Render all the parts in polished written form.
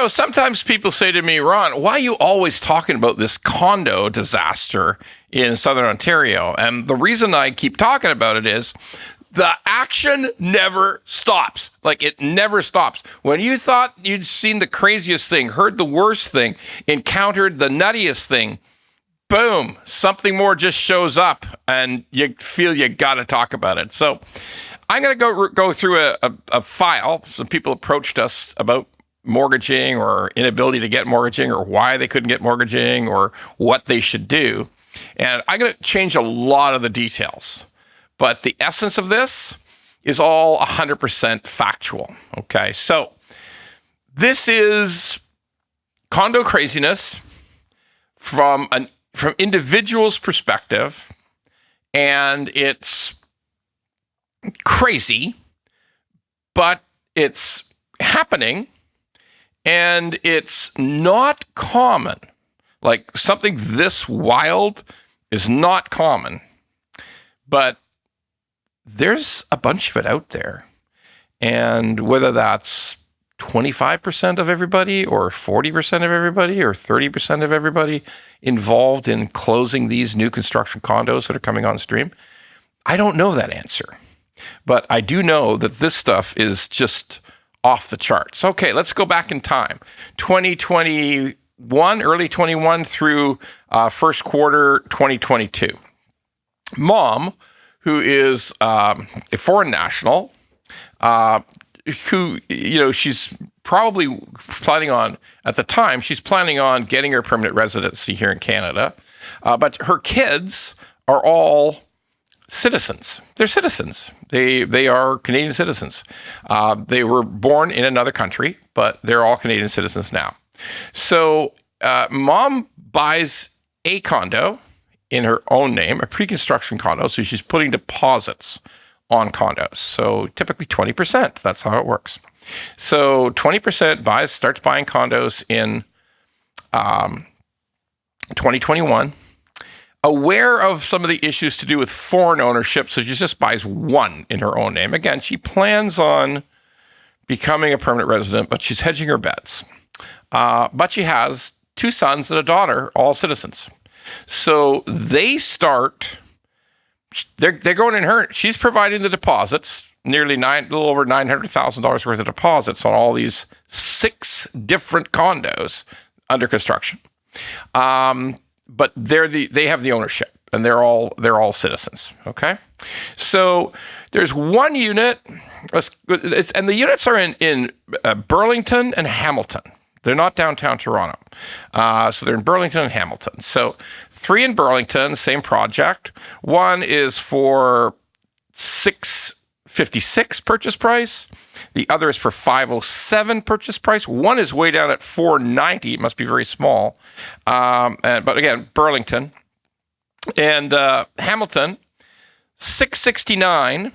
sometimes people say to me, Ron, why are you always talking about this condo disaster in Southern Ontario? And the reason I keep talking about it is the action never stops. Like, it never stops. When you thought you'd seen the craziest thing, heard the worst thing, encountered the nuttiest thing, boom, something more just shows up and you feel you got to talk about it. So I'm going to go through a file. Some people approached us about mortgaging or inability to get mortgaging or why they couldn't get mortgaging or what they should do. And I'm going to change a lot of the details. But the essence of this is all 100% factual. Okay, so this is condo craziness from individual's perspective, and it's crazy, but it's happening, and it's not common. Like, something this wild is not common, but there's a bunch of it out there. And whether that's 25% of everybody or 40% of everybody or 30% of everybody involved in closing these new construction condos that are coming on stream, I don't know that answer. But I do know that this stuff is just off the charts. Okay, let's go back in time. 2021, early 21 through first quarter 2022. Mom, who is a foreign national, who, she's probably planning on, at the time, she's planning on getting her permanent residency here in Canada. But her kids are all citizens. They're citizens. They are Canadian citizens. They were born in another country, but they're all Canadian citizens now. So Mom buys a condo in her own name, a pre-construction condo. So she's putting deposits on condos. So typically 20%. That's how it works. So 20% starts buying condos in 2021. Aware of some of the issues to do with foreign ownership, so she just buys one in her own name. Again, she plans on becoming a permanent resident, but she's hedging her bets. But she has two sons and a daughter, all citizens. So they're going in her, she's providing the deposits, a little over $900,000 worth of deposits on all these 6 different condos under construction. But they have the ownership, and they're all citizens. Okay, so there's one unit, and the units are in Burlington and Hamilton. They're not downtown Toronto, so they're in Burlington and Hamilton. So 3 in Burlington, same project. One is for $656 purchase price. The other is for $507 purchase price. One is way down at $490. It must be very small. But again, Burlington and Hamilton, $669,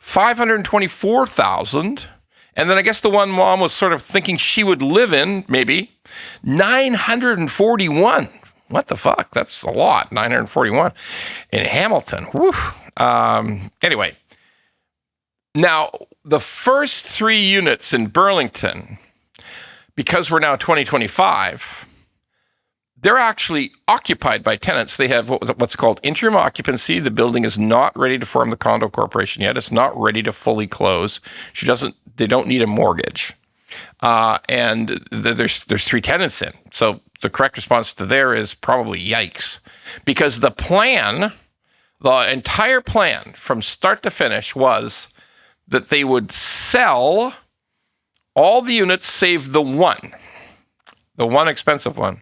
$524,000. And then I guess the one Mom was sort of thinking she would live in, maybe, $941. What the fuck? That's a lot, $941 in Hamilton. Whew. Anyway, now the first 3 units in Burlington, because we're now 2025, they're actually occupied by tenants. They have what's called interim occupancy. The building is not ready to form the condo corporation yet. It's not ready to fully close. They don't need a mortgage. And there's 3 tenants in. So the correct response to there is probably yikes. Because the entire plan from start to finish was that they would sell all the units save the one expensive one.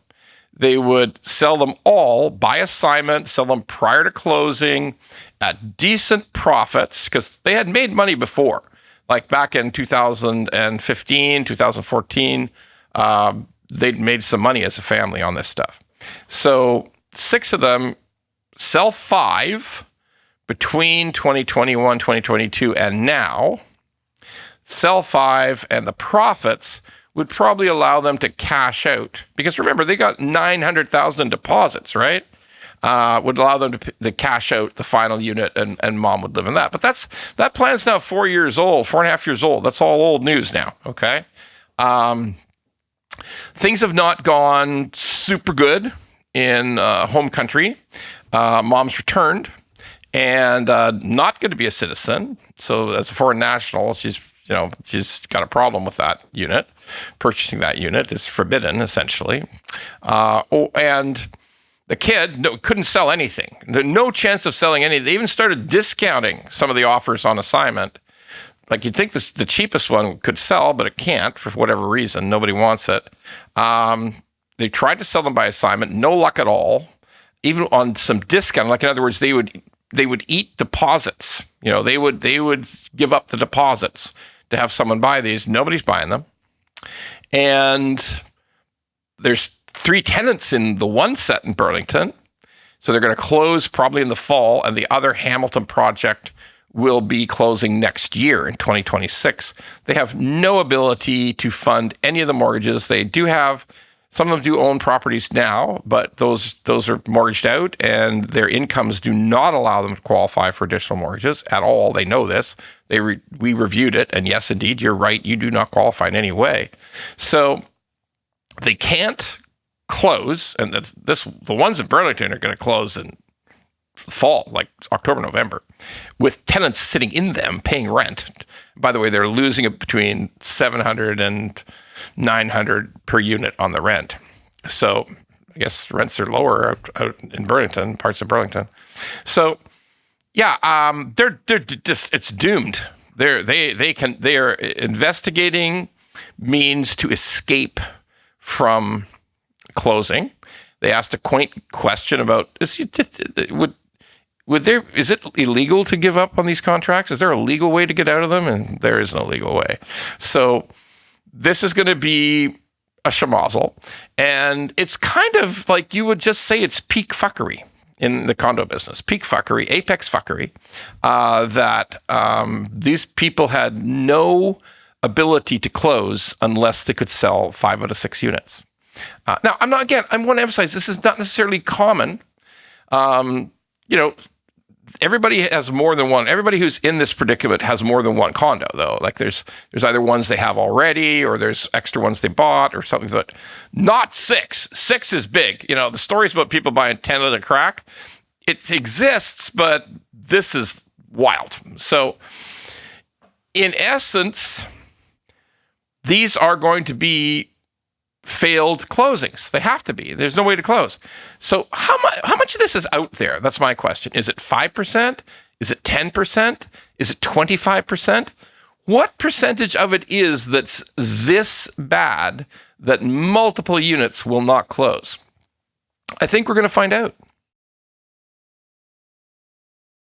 They would sell them all by assignment, sell them prior to closing at decent profits, because they had made money before. Like back in 2015, 2014, they'd made some money as a family on this stuff. So 6 of them, sell 5 between 2021, 2022, and now. Sell 5, and the profits would probably allow them to cash out. Because remember, they got $900,000 in deposits, right? Would allow them to cash out the final unit, and Mom would live in that. But that plan's now 4.5 years old. That's all old news now, okay? things have not gone super good in home country. Mom's returned and not going to be a citizen. So as a foreign national, she's got a problem with that unit. Purchasing that unit is forbidden, essentially. And the kid couldn't sell anything. No chance of selling anything. They even started discounting some of the offers on assignment. Like you'd think the cheapest one could sell, but it can't for whatever reason. Nobody wants it. They tried to sell them by assignment. No luck at all. Even on some discount. Like in other words, they would eat deposits. They would give up the deposits to have someone buy these. Nobody's buying them. And there's 3 tenants in the one set in Burlington. So they're going to close probably in the fall. And the other Hamilton project will be closing next year in 2026. They have no ability to fund any of the mortgages. They do have, some of them do own properties now, but those are mortgaged out and their incomes do not allow them to qualify for additional mortgages at all. They know this. We reviewed it, and yes, indeed, you're right. You do not qualify in any way. So they can't close, and the ones in Burlington are going to close in fall, like October, November, with tenants sitting in them paying rent. By the way, they're losing it between $700 and $900 per unit on the rent. So I guess rents are lower out in Burlington, parts of Burlington. So yeah, they're just, it's doomed. They are investigating means to escape from closing. They asked a quaint question about is it illegal to give up on these contracts? Is there a legal way to get out of them? And there is no legal way. So this is going to be a schmozzle. And it's kind of like you would just say it's peak fuckery in the condo business. Peak fuckery, apex fuckery, that these people had no ability to close unless they could sell 5 out of 6 units. Now, I want to emphasize this is not necessarily common. Everybody has more than one. Everybody who's in this predicament has more than one condo, though. Like there's either ones they have already, or there's extra ones they bought, or something. But not 6. 6 is big. The stories about people buying 10 at a crack, it exists, but this is wild. So, in essence, these are going to be failed closings. They have to be. There's no way to close. So how much of this is out there? That's my question. Is it 5%? Is it 10%? Is it 25%? What percentage of it is that's this bad that multiple units will not close? I think we're going to find out.